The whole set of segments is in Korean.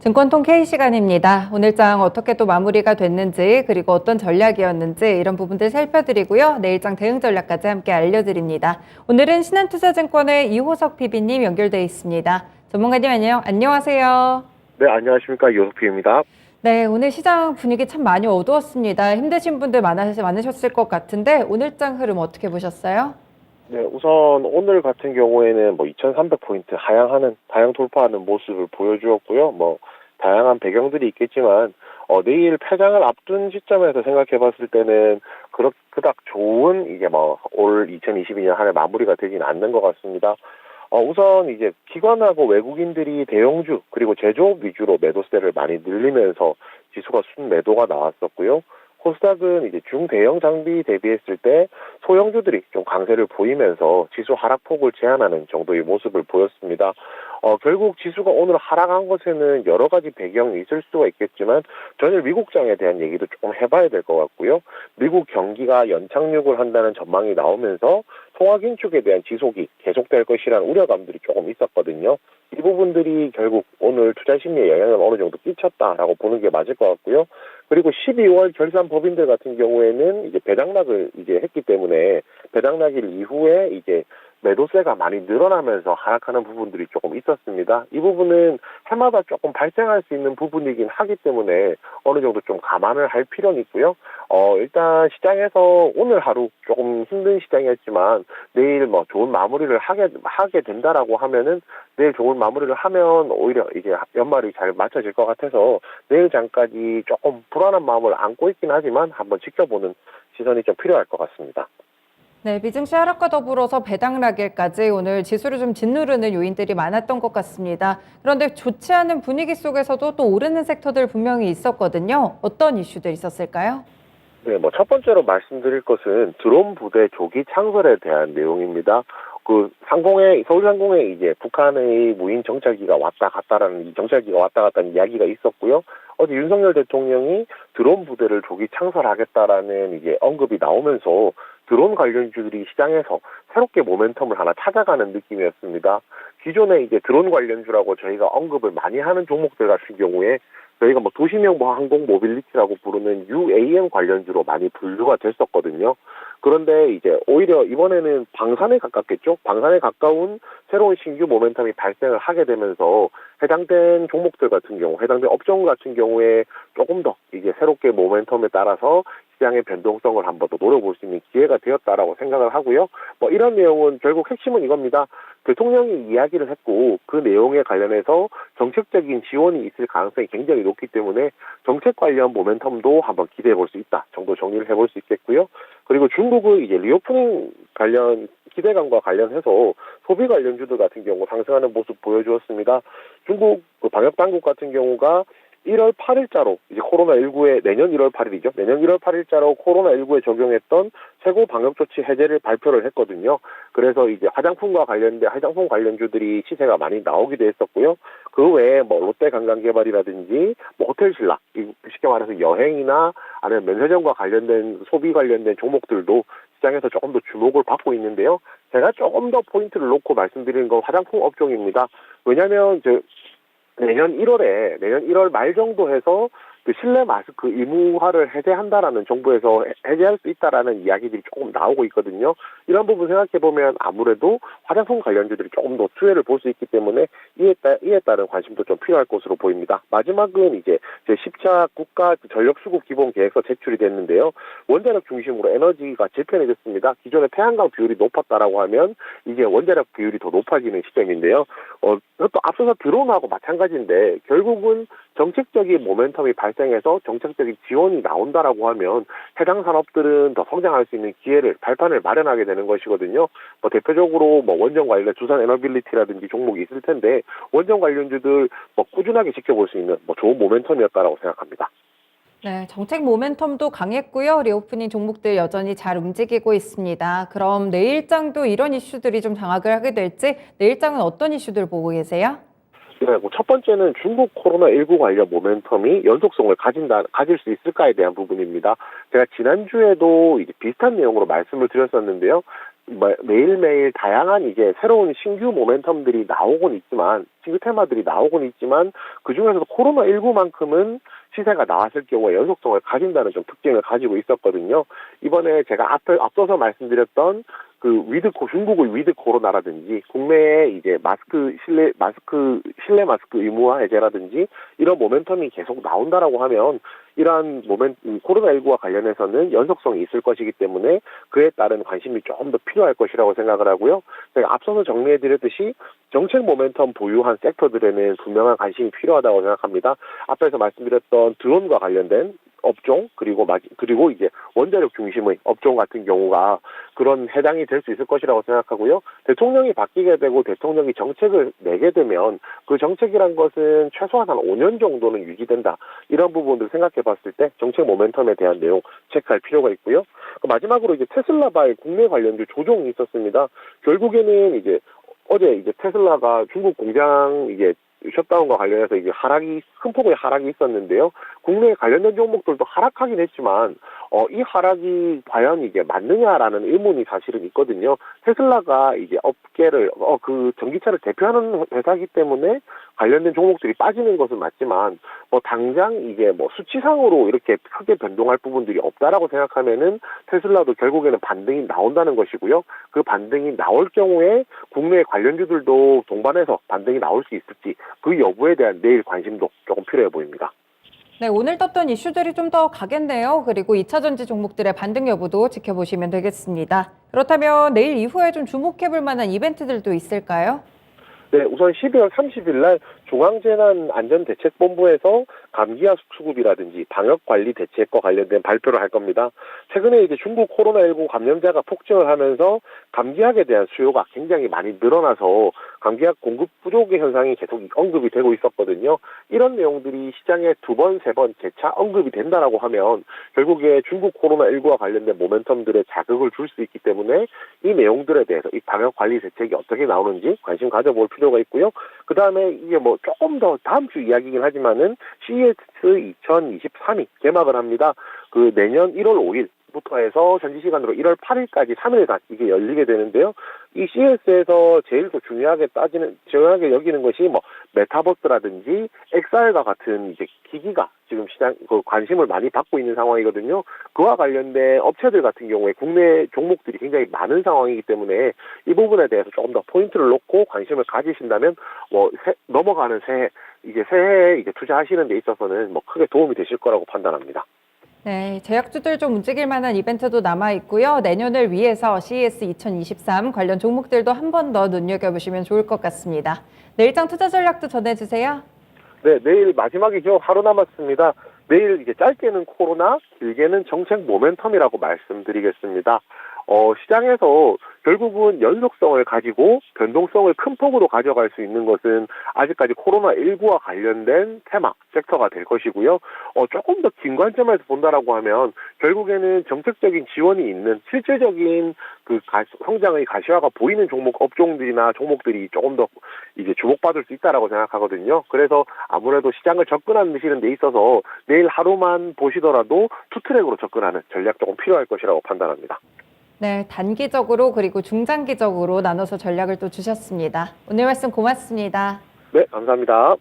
증권통 K 시간입니다. 오늘장 어떻게 또 마무리가 됐는지 그리고 어떤 전략이었는지 이런 부분들 살펴드리고요. 내일장 대응 전략까지 함께 알려드립니다. 오늘은 신한투자증권의 이호석 PB님 연결돼 있습니다. 전문가님 안녕하세요. 네, 안녕하십니까. 이호석P입니다. 네, 오늘 시장 분위기 참 많이 어두웠습니다. 힘드신 분들 많으셨을 것 같은데 오늘장 흐름 어떻게 보셨어요? 네, 우선 오늘 같은 경우에는 2300포인트 하향 돌파하는 모습을 보여주었고요. 다양한 배경들이 있겠지만, 내일 폐장을 앞둔 시점에서 생각해 봤을 때는 그닥 좋은 올 2022년 한 해 마무리가 되진 않는 것 같습니다. 우선 이제 기관하고 외국인들이 대형주 그리고 제조업 위주로 매도세를 많이 늘리면서 지수가 순매도가 나왔었고요. 코스닥은 이제 중대형 장비 대비했을 때 소형주들이 좀 강세를 보이면서 지수 하락폭을 제한하는 정도의 모습을 보였습니다. 결국 지수가 오늘 하락한 것에는 여러 가지 배경이 있을 수가 있겠지만 전일 미국장에 대한 얘기도 조금 해봐야 될 것 같고요. 미국 경기가 연착륙을 한다는 전망이 나오면서 통화긴축에 대한 지속이 계속될 것이라는 우려감들이 조금 있었거든요. 이 부분들이 결국 오늘 투자 심리에 영향을 어느 정도 끼쳤다라고 보는 게 맞을 것 같고요. 그리고 12월 결산 법인들 같은 경우에는 이제 배당락을 했기 때문에 배당락일 이후에 이제 매도세가 많이 늘어나면서 하락하는 부분들이 조금 있었습니다. 이 부분은 해마다 조금 발생할 수 있는 부분이긴 하기 때문에 어느 정도 좀 감안을 할 필요는 있고요. 일단 시장에서 오늘 하루 조금 힘든 시장이었지만 내일 좋은 마무리를 하게 된다라고 하면은 내일 좋은 마무리를 하면 오히려 이제 연말이 잘 맞춰질 것 같아서 내일 장까지 조금 불안한 마음을 안고 있긴 하지만 한번 지켜보는 시선이 좀 필요할 것 같습니다. 네, 비증시 하락과 더불어서 배당락일까지 오늘 지수를 좀 짓누르는 요인들이 많았던 것 같습니다. 그런데 좋지 않은 분위기 속에서도 또 오르는 sektor들 분명히 있었거든요. 어떤 이슈들 있었을까요? 네, 첫 번째로 말씀드릴 것은 드론 부대 조기 창설에 대한 내용입니다. 서울상공에 이제 북한의 무인 정찰기가 왔다 갔다라는 이야기가 있었고요. 어제 윤석열 대통령이 드론 부대를 조기 창설하겠다라는 이제 언급이 나오면서 드론 관련주들이 시장에서 새롭게 모멘텀을 하나 찾아가는 느낌이었습니다. 기존에 이제 드론 관련주라고 저희가 언급을 많이 하는 종목들 같은 경우에 저희가 도시명 항공 모빌리티라고 부르는 UAM 관련주로 많이 분류가 됐었거든요. 그런데 이제 오히려 이번에는 방산에 가깝겠죠? 방산에 가까운 새로운 신규 모멘텀이 발생을 하게 되면서 해당된 종목들 같은 경우, 해당된 업종 같은 경우에 조금 더 이제 새롭게 모멘텀에 따라서 시장의 변동성을 한번 더 노려볼 수 있는 기회가 되었다라고 생각을 하고요. 이런 내용은 결국 핵심은 이겁니다. 대통령이 이야기를 했고 그 내용에 관련해서 정책적인 지원이 있을 가능성이 굉장히 높기 때문에 정책 관련 모멘텀도 한번 기대해 볼 수 있다 정도 정리를 해볼 수 있겠고요. 그리고 중국은 이제 리오프닝 관련 기대감과 관련해서 소비 관련주들 같은 경우 상승하는 모습 보여주었습니다. 중국 방역 당국 같은 경우가 1월 8일자로 이제 코로나19에 내년 1월 8일이죠. 내년 1월 8일자로 코로나19에 적용했던 최고 방역 조치 해제를 발표를 했거든요. 그래서 이제 화장품 관련주들이 시세가 많이 나오기도 했었고요. 그 외에 롯데관광개발이라든지 호텔신라, 쉽게 말해서 여행이나 아니면 면세점과 관련된 소비 관련된 종목들도 시장에서 조금 더 주목을 받고 있는데요. 제가 조금 더 포인트를 놓고 말씀드리는 건 화장품 업종입니다. 왜냐하면 내년 1월 말 정도 해서 실내 마스크 의무화를 해제한다라는 정부에서 해제할 수 있다라는 이야기들이 조금 나오고 있거든요. 이런 부분 생각해보면 아무래도 화장품 관련주들이 조금 더 수혜를 볼 수 있기 때문에 이에 따른 관심도 좀 필요할 것으로 보입니다. 마지막은 이제 제10차 국가 전력수급 기본 계획서 제출이 됐는데요. 원자력 중심으로 에너지가 재편해졌습니다. 기존에 태양광 비율이 높았다라고 하면 이제 원자력 비율이 더 높아지는 시점인데요. 또 앞서서 드론하고 마찬가지인데 결국은 정책적인 모멘텀이 발생해서 정책적인 지원이 나온다라고 하면 해당 산업들은 더 성장할 수 있는 발판을 마련하게 되는 것이거든요. 대표적으로 원전 관련 두산 에너빌리티라든지 종목이 있을 텐데 원전 관련주들 꾸준하게 지켜볼 수 있는 좋은 모멘텀이었다라고 생각합니다. 네, 정책 모멘텀도 강했고요. 리오프닝 종목들 여전히 잘 움직이고 있습니다. 그럼 내일장도 이런 이슈들이 좀 장악을 하게 될지 내일장은 어떤 이슈들 보고 계세요? 네, 첫 번째는 중국 코로나19 관련 모멘텀이 연속성을 가질 수 있을까에 대한 부분입니다. 제가 지난주에도 이제 비슷한 내용으로 말씀을 드렸었는데요. 매일매일 다양한 이제 새로운 신규 모멘텀들이 나오곤 있지만, 신규 테마들이 나오곤 있지만, 그 중에서도 코로나19만큼은 시세가 나왔을 경우에 연속성을 가진다는 좀 특징을 가지고 있었거든요. 이번에 제가 앞서서 말씀드렸던 중국의 위드 코로나라든지, 국내에 이제 실내 마스크 의무화 해제라든지, 이런 모멘텀이 계속 나온다라고 하면, 이러한 코로나19와 관련해서는 연속성이 있을 것이기 때문에 그에 따른 관심이 조금 더 필요할 것이라고 생각을 하고요. 제가 앞서서 정리해드렸듯이 정책 모멘텀 보유한 섹터들에는 분명한 관심이 필요하다고 생각합니다. 앞에서 말씀드렸던 드론과 관련된 업종, 그리고 이제 원자력 중심의 업종 같은 경우가 그런 해당이 될 수 있을 것이라고 생각하고요. 대통령이 바뀌게 되고 대통령이 정책을 내게 되면 그 정책이란 것은 최소한 한 5년 정도는 유지된다. 이런 부분들 생각해 봤을 때 정책 모멘텀에 대한 내용 체크할 필요가 있고요. 마지막으로 이제 테슬라바의 국내 관련주 조정이 있었습니다. 결국에는 이제 어제 이제 테슬라가 중국 공장 셧다운과 관련해서 큰 폭의 하락이 있었는데요. 국내 관련된 종목들도 하락하긴 했지만, 이 하락이 과연 이게 맞느냐라는 의문이 사실은 있거든요. 테슬라가 이제 업계를, 전기차를 대표하는 회사이기 때문에 관련된 종목들이 빠지는 것은 맞지만, 당장 수치상으로 이렇게 크게 변동할 부분들이 없다라고 생각하면은 테슬라도 결국에는 반등이 나온다는 것이고요. 그 반등이 나올 경우에 국내 관련주들도 동반해서 반등이 나올 수 있을지, 그 여부에 대한 내일 관심도 조금 필요해 보입니다. 네, 오늘 떴던 이슈들이 좀 더 가겠네요. 그리고 2차전지 종목들의 반등 여부도 지켜보시면 되겠습니다. 그렇다면 내일 이후에 좀 주목해볼 만한 이벤트들도 있을까요? 네, 우선 12월 30일 날 중앙재난안전대책본부에서 감기약 수급이라든지 방역관리 대책과 관련된 발표를 할 겁니다. 최근에 이제 중국 코로나19 감염자가 폭증을 하면서 감기약에 대한 수요가 굉장히 많이 늘어나서 감기약 공급 부족의 현상이 계속 언급이 되고 있었거든요. 이런 내용들이 시장에 2번, 3번 재차 언급이 된다라고 하면 결국에 중국 코로나19와 관련된 모멘텀들에 자극을 줄 수 있기 때문에 이 내용들에 대해서 이 방역관리 대책이 어떻게 나오는지 관심 가져볼 필요가 있고요. 그 다음에 이게 조금 더 다음 주 이야기긴 하지만은 CES 2023이 개막을 합니다. 내년 1월 5일부터 해서 현지 시간으로 1월 8일까지 3일간 이게 열리게 되는데요. 이 CES에서 제일 더 중요하게 여기는 것이 메타버스라든지 XR과 같은 이제 기기가 지금 시장 관심을 많이 받고 있는 상황이거든요. 그와 관련된 업체들 같은 경우에 국내 종목들이 굉장히 많은 상황이기 때문에 이 부분에 대해서 조금 더 포인트를 놓고 관심을 가지신다면 넘어가는 새해에 투자하시는 데 있어서는 크게 도움이 되실 거라고 판단합니다. 네, 제약주들 좀 움직일 만한 이벤트도 남아 있고요. 내년을 위해서 CES 2023 관련 종목들도 한 번 더 눈여겨보시면 좋을 것 같습니다. 내일장 투자 전략도 전해주세요. 네, 내일 마지막이죠. 하루 남았습니다. 내일 짧게는 코로나, 길게는 정책 모멘텀이라고 말씀드리겠습니다. 시장에서 결국은 연속성을 가지고 변동성을 큰 폭으로 가져갈 수 있는 것은 아직까지 코로나19와 관련된 테마, 섹터가 될 것이고요. 조금 더 긴 관점에서 본다라고 하면 결국에는 정책적인 지원이 있는 실질적인 성장의 가시화가 보이는 업종들이나 종목들이 조금 더 주목받을 수 있다라고 생각하거든요. 그래서 아무래도 시장을 접근하시는 데 있어서 내일 하루만 보시더라도 투트랙으로 접근하는 전략 조금 필요할 것이라고 판단합니다. 네, 단기적으로 그리고 중장기적으로 나눠서 전략을 또 주셨습니다. 오늘 말씀 고맙습니다. 네, 감사합니다.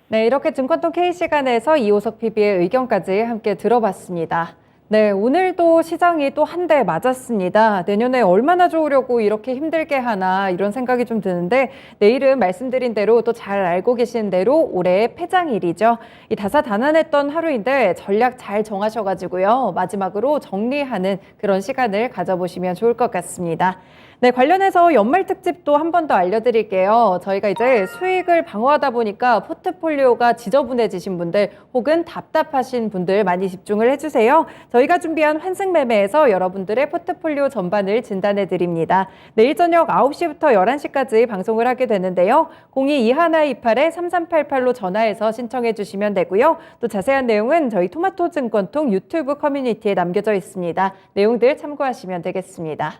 네, 이렇게 증권통 K시간에서 이호석 PB의 의견까지 함께 들어봤습니다. 네, 오늘도 시장이 또 한 대 맞았습니다. 내년에 얼마나 좋으려고 이렇게 힘들게 하나 이런 생각이 좀 드는데 내일은 말씀드린 대로 또 잘 알고 계신 대로 올해의 폐장일이죠. 이 다사다난했던 하루인데 전략 잘 정하셔가지고요. 마지막으로 정리하는 그런 시간을 가져보시면 좋을 것 같습니다. 네, 관련해서 연말 특집도 한 번 더 알려드릴게요. 저희가 이제 수익을 방어하다 보니까 포트폴리오가 지저분해지신 분들 혹은 답답하신 분들 많이 집중을 해주세요. 저희가 준비한 환승 매매에서 여러분들의 포트폴리오 전반을 진단해 드립니다. 내일 저녁 9시부터 11시까지 방송을 하게 되는데요. 02-2128-3388로 전화해서 신청해 주시면 되고요. 또 자세한 내용은 저희 토마토증권통 유튜브 커뮤니티에 남겨져 있습니다. 내용들 참고하시면 되겠습니다.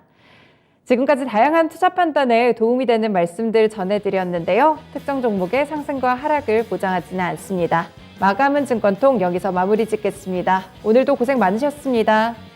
지금까지 다양한 투자 판단에 도움이 되는 말씀들 전해드렸는데요. 특정 종목의 상승과 하락을 보장하지는 않습니다. 마감은 증권통 여기서 마무리 짓겠습니다. 오늘도 고생 많으셨습니다.